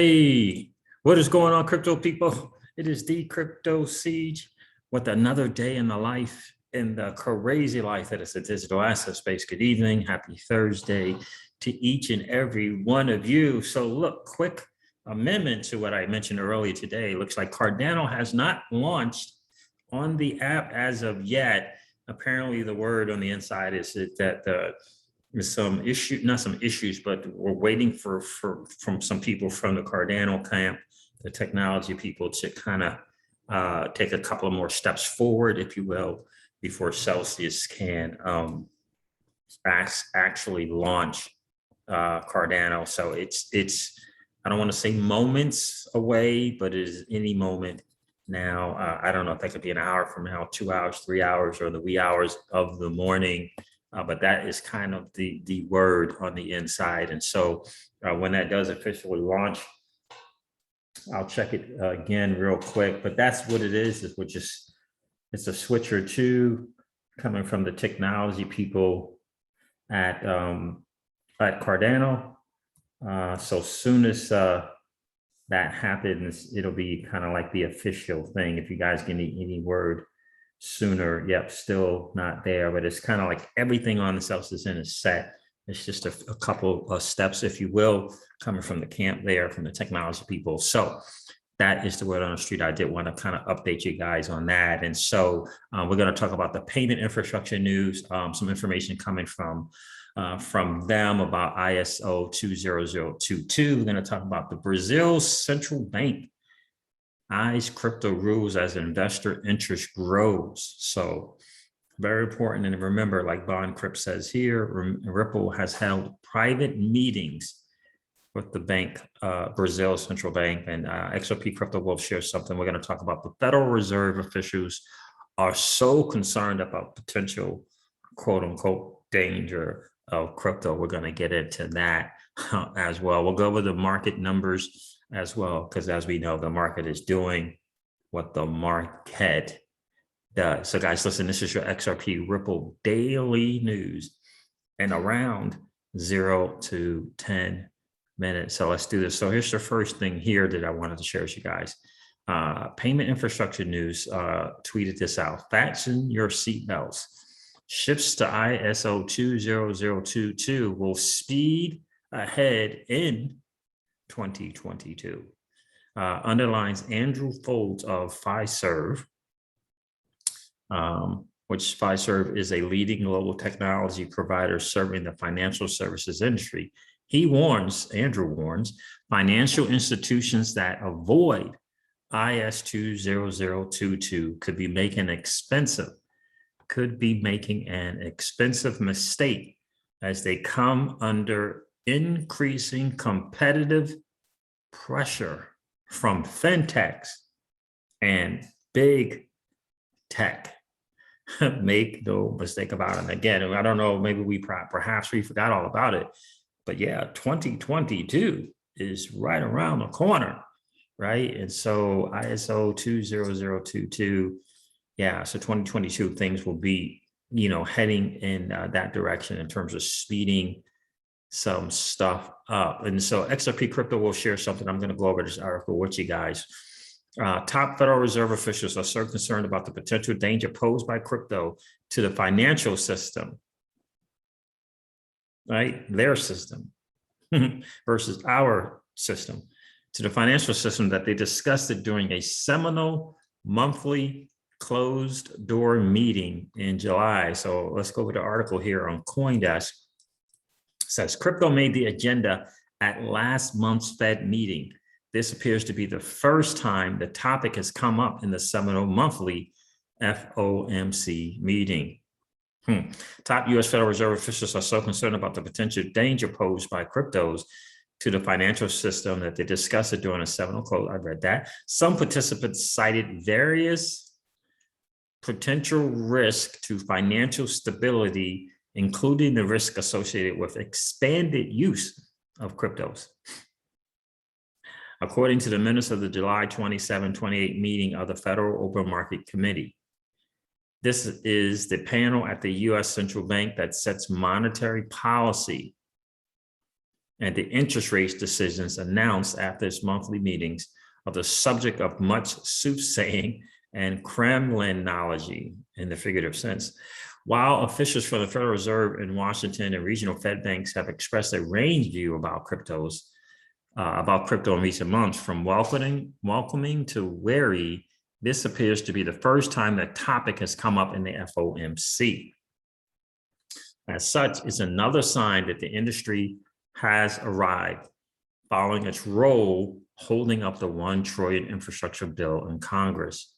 Hey, what is going on, crypto people? It is the Crypto Siege with another day in the life, in the crazy life that is the digital asset space. Good evening, happy Thursday to each and every one of you. So look, quick amendment to what I mentioned earlier today. Looks like Cardano has not launched on the app as of yet. Apparently the word on the inside is that there's some issue, not some issues, but we're waiting from some people from the Cardano camp, the technology people, to kind of take a couple of more steps forward, if you will, before Celsius can actually launch Cardano. So it's I don't want to say moments away, but it is any moment now. I don't know if that could be an hour from now, 2 hours, 3 hours, or the wee hours of the morning. But that is kind of the word on the inside. And so when that does officially launch, I'll check it again real quick. But that's what it is it's a switch or two coming from the technology people at Cardano. So soon as that happens, it'll be kind of like the official thing. If you guys get any word sooner, yep, still not there, but it's kind of like everything on the Celsius is set. It's just a couple of steps, if you will, coming from the camp there, from the technology people. So that is the word on the street. I did want to kind of update you guys on that. And so we're going to talk about the payment infrastructure news, some information coming from them about ISO 20022. We're going to talk about the Brazil central bank eyes crypto rules as investor interest grows. So very important. And remember, like Boncryp says here, Ripple has held private meetings with the bank, Brazil Central Bank, and XRPcryptowolf shares something. We're going to talk about the Federal Reserve officials are so concerned about potential quote unquote danger of crypto. We're going to get into that as well. We'll go over the market numbers as well, because as we know, the market is doing what the market does. So guys, listen, this is your XRP Ripple daily news in around 0 to 10 minutes. So let's do this. So here's the first thing here that I wanted to share with you guys. Payment infrastructure news tweeted this out. Fasten your seatbelts. Shifts to ISO 20022 will speed ahead in 2022. Underlines Andrew Folds of Fiserv, which Fiserv is a leading global technology provider serving the financial services industry. Andrew warns, financial institutions that avoid IS 20022 could be making an expensive mistake as they come under increasing competitive pressure from fintechs and big tech. Make no mistake about it. And again, I don't know, maybe perhaps we forgot all about it, but yeah, 2022 is right around the corner, right? And so ISO 20022, yeah, so 2022 things will be, heading in that direction in terms of speeding some stuff up. And so XRP Crypto will share something. I'm going to go over this article with you guys. Top Federal Reserve officials are so concerned about the potential danger posed by crypto to the financial system, right? Their system versus our system, to the financial system, that they discussed it during a seminal monthly closed door meeting in July. So let's go over the article here on CoinDesk. Says crypto made the agenda at last month's Fed meeting. This appears to be the first time the topic has come up in the seminal monthly FOMC meeting. Top U.S. Federal Reserve officials are so concerned about the potential danger posed by cryptos to the financial system that they discussed it during a seminal close. I read that. Some participants cited various potential risk to financial stability, including the risk associated with expanded use of cryptos. According to the minutes of the July 27-28 meeting of the Federal Open Market Committee, this is the panel at the U.S. Central Bank that sets monetary policy and the interest rate decisions announced after its monthly meetings are the subject of much soothsaying and Kremlinology in the figurative sense. While officials for the Federal Reserve in Washington and regional Fed banks have expressed a range view about crypto in recent months, from welcoming to wary, this appears to be the first time that topic has come up in the FOMC. As such, it's another sign that the industry has arrived following its role holding up the $1 trillion infrastructure bill in Congress.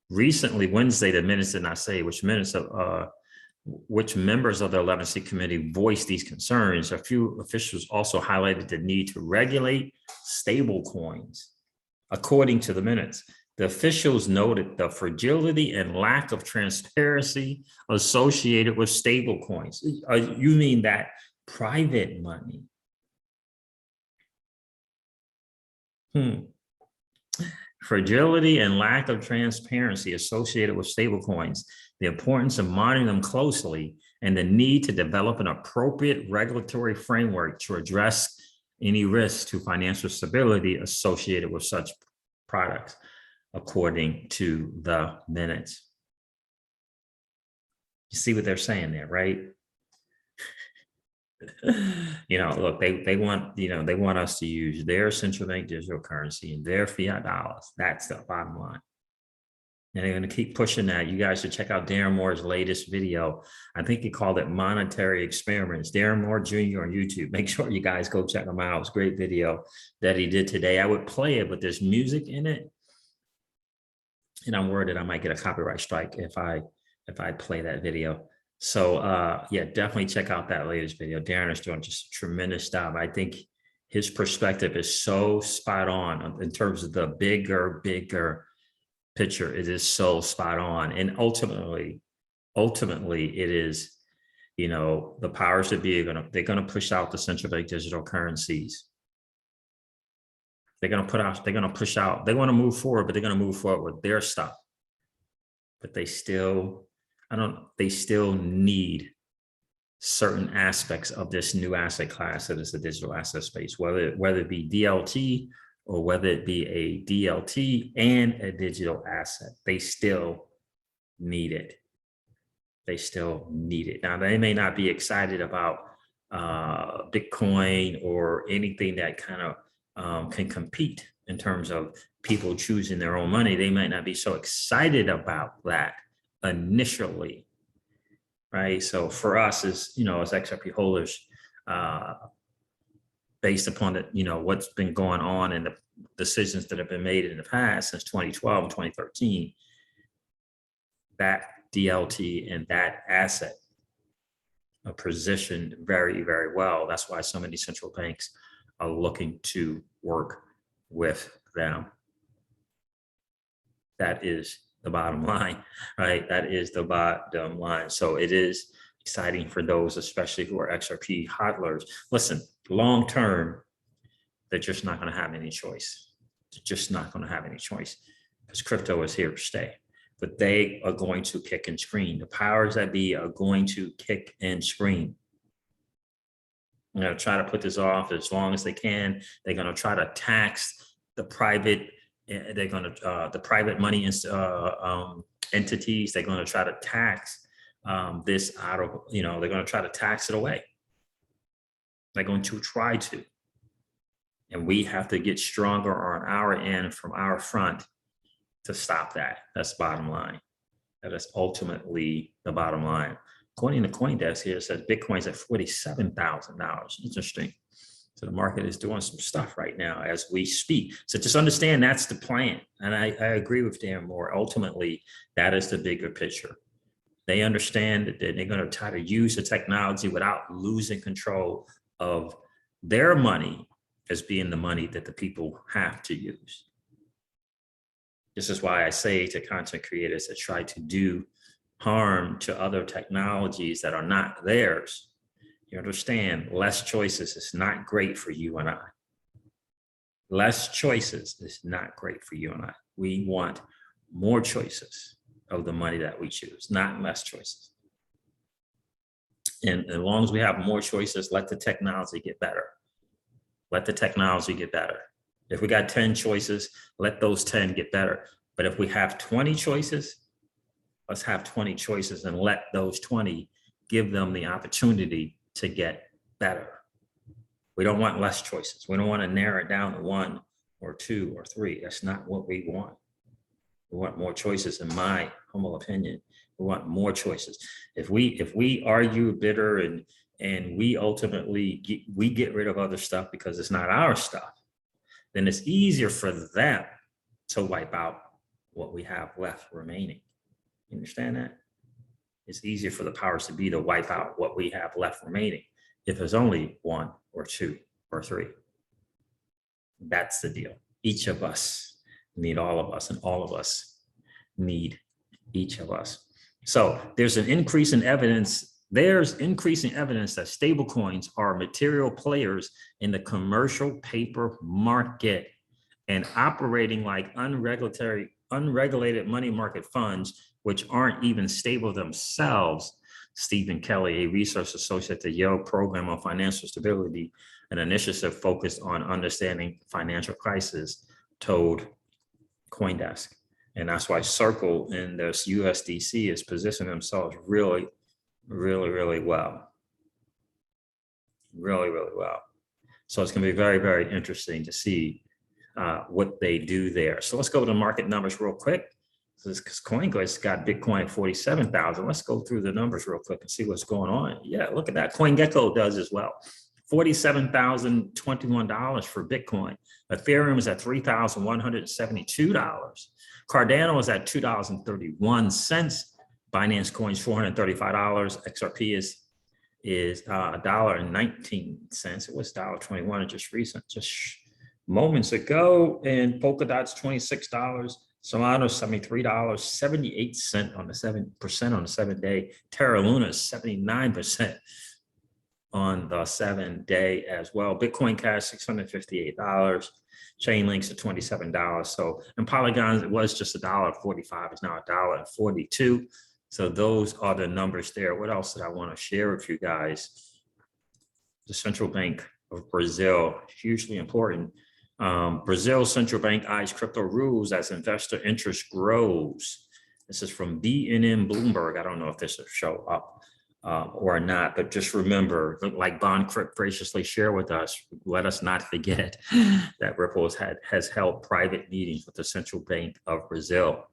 Recently, Wednesday, the minutes did not say which members of the 11th committee voiced these concerns. A few officials also highlighted the need to regulate stable coins. According to the minutes, the officials noted the fragility and lack of transparency associated with stable coins. You mean that private money? Fragility and lack of transparency associated with stablecoins, the importance of monitoring them closely, and the need to develop an appropriate regulatory framework to address any risks to financial stability associated with such products, according to the minutes. You see what they're saying there, right? Look, they want us to use their central bank digital currency and their fiat dollars. That's the bottom line. And they're going to keep pushing that. You guys should check out Darren Moore's latest video. I think he called it Monetary Experiments. Darren Moore Jr. on YouTube. Make sure you guys go check him out. It's a great video that he did today. I would play it, but there's music in it. And I'm worried that I might get a copyright strike if I play that video. So yeah, definitely check out that latest video. Darren is doing just a tremendous job. I think his perspective is so spot on in terms of the bigger picture. It is so spot on. And ultimately it is, the powers that be they're gonna push out the central bank digital currencies. They're gonna push out, they want to move forward, but they're gonna move forward with their stuff. But they still need certain aspects of this new asset class that is the digital asset space, whether it be DLT or whether it be a DLT and a digital asset. They still need it. They still need it. Now, they may not be excited about Bitcoin or anything that kind of can compete in terms of people choosing their own money. They might not be so excited about that initially, right? So for us as XRP holders, based upon what's been going on and the decisions that have been made in the past since 2012 and 2013, that DLT and that asset are positioned very, very well. That's why so many central banks are looking to work with them. That is the bottom line, right? That is the bottom line. So it is exciting for those, especially who are XRP hodlers. Listen, long term, they're just not going to have any choice. They're just not going to have any choice because crypto is here to stay. But they are going to kick and scream. The powers that be are going to kick and scream. They're going to try to put this off as long as they can. They're going to try to tax the private. They're going to the private money entities. They're going to try to tax this out of, they're going to try to tax it away. They're going to try to. And we have to get stronger on our end from our front to stop that. That's bottom line. That is ultimately the bottom line. According to CoinDesk here, it says Bitcoin's at $47,000. Interesting. So the market is doing some stuff right now as we speak. So just understand that's the plan. And I agree with Darren Moore. Ultimately, that is the bigger picture. They understand that they're going to try to use the technology without losing control of their money as being the money that the people have to use. This is why I say to content creators that try to do harm to other technologies that are not theirs, you understand, less choices is not great for you and I. Less choices is not great for you and I. We want more choices of the money that we choose, not less choices. And as long as we have more choices, let the technology get better. Let the technology get better. If we got 10 choices, let those 10 get better. But if we have 20 choices, let's have 20 choices and let those 20 give them the opportunity to get better. We don't want less choices. We don't want to narrow it down to 1 or 2 or 3. That's not what we want. We want more choices, in my humble opinion. We want more choices. If we argue bitter and we ultimately get rid of other stuff because it's not our stuff, then it's easier for them to wipe out what we have left remaining. You understand that? It's easier for the powers to be to wipe out what we have left remaining if there's only 1 or 2 or 3. That's the deal. Each of us need all of us, and all of us need each of us. So there's an increase in evidence. There's increasing evidence that stablecoins are material players in the commercial paper market and operating like unregulated money market funds, which aren't even stable themselves. Stephen Kelly, a research associate at the Yale Program on Financial Stability, an initiative focused on understanding financial crisis, told CoinDesk. And that's why Circle and this USDC is positioning themselves really, really, really well. Really, really well. So it's going to be very, very interesting to see what they do there. So let's go to market numbers real quick. Because CoinGecko got Bitcoin at 47,000. Let's go through the numbers real quick and see what's going on. Yeah, look at that. CoinGecko does as well. $47,021 for Bitcoin. Ethereum is at $3,172. Cardano is at $2.31. Binance Coin's $435. XRP is $1.19. It was $1.21 just moments ago. And Polkadot's $26. Solana $73.78 on the 7% on the 7-day. Terra Luna is 79% on the 7-day as well. Bitcoin Cash $658. Chainlinks at $27. So, and Polygon, it was just $1.45. It's now $1.42. So those are the numbers there. What else did I want to share with you guys? The Central Bank of Brazil, hugely important. Brazil's central bank eyes crypto rules as investor interest grows. This is from BNN Bloomberg. I don't know if this will show up or not, but just remember, like Boncryp graciously shared with us, let us not forget that Ripple has held private meetings with the Central Bank of Brazil.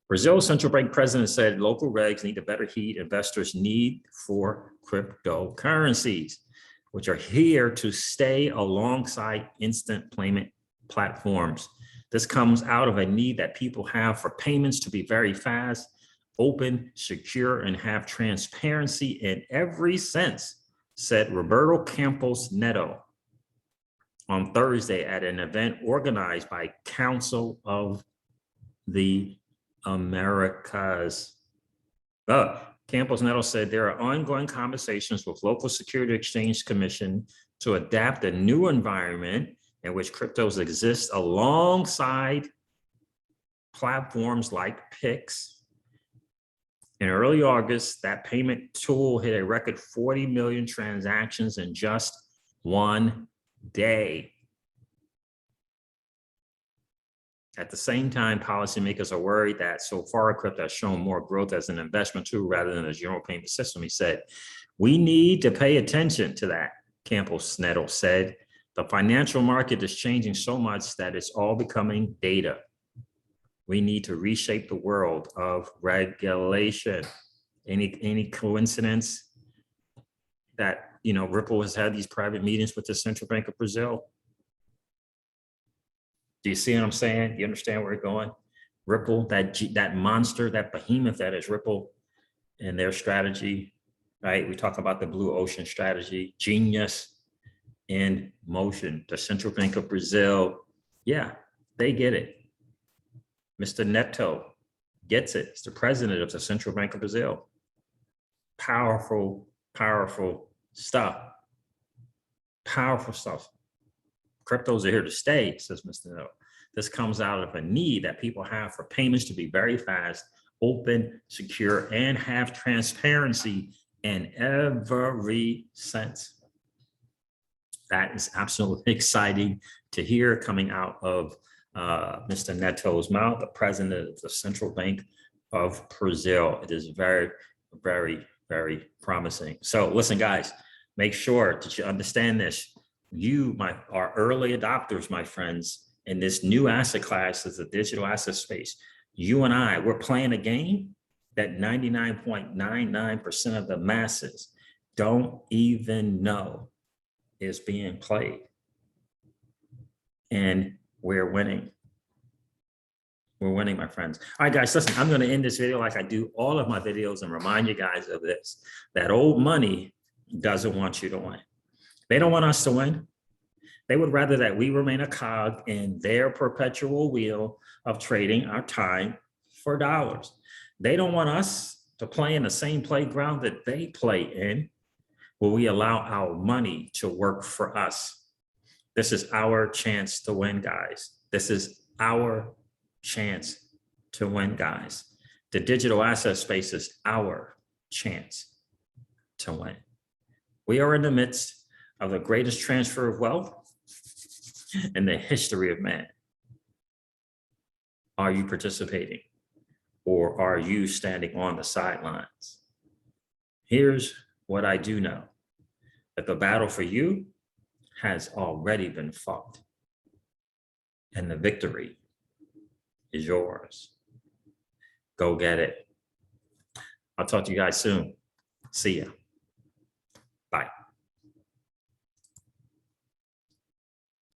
Brazil's central bank president said local regs need to better heed investors' need for cryptocurrencies, which are here to stay alongside instant payment platforms. This comes out of a need that people have for payments to be very fast, open, secure, and have transparency in every sense, said Roberto Campos Neto on Thursday at an event organized by Council of the Americas. Campos Neto said there are ongoing conversations with local Security Exchange Commission to adapt a new environment in which cryptos exist alongside platforms like PIX. In early August, that payment tool hit a record 40 million transactions in just 1 day. At the same time, policymakers are worried that so far crypto has shown more growth as an investment tool rather than a general payment system. He said, we need to pay attention to that, Campos Neto said. The financial market is changing so much that it's all becoming data. We need to reshape the world of regulation. Any coincidence that, you know, Ripple has had these private meetings with the Central Bank of Brazil? Do you see what I'm saying? You understand where we're going? Ripple, that monster, that behemoth that is Ripple and their strategy, right? We talk about the blue ocean strategy, genius in motion. The Central Bank of Brazil, yeah, they get it. Mr. Neto gets it. It's the president of the Central Bank of Brazil. Powerful, powerful stuff. Powerful stuff. Cryptos are here to stay, says Mr. Neto. This comes out of a need that people have for payments to be very fast, open, secure, and have transparency in every sense. That is absolutely exciting to hear coming out of Mr. Neto's mouth, the president of the Central Bank of Brazil. It is very, very, very promising. So listen, guys, make sure that you understand this. You are early adopters, my friends, in this new asset class as the digital asset space. You and I, we're playing a game that 99.99% of the masses don't even know is being played. And we're winning. We're winning, my friends. All right, guys, listen, I'm going to end this video like I do all of my videos and remind you guys of this. That old money doesn't want you to win. They don't want us to win. They would rather that we remain a cog in their perpetual wheel of trading our time for dollars. They don't want us to play in the same playground that they play in, where we allow our money to work for us. This is our chance to win, guys. This is our chance to win, guys. The digital asset space is our chance to win. We are in the midst of the greatest transfer of wealth in the history of man. Are you participating, or are you standing on the sidelines? Here's what I do know, that the battle for you has already been fought, and the victory is yours. Go get it. I'll talk to you guys soon. See ya.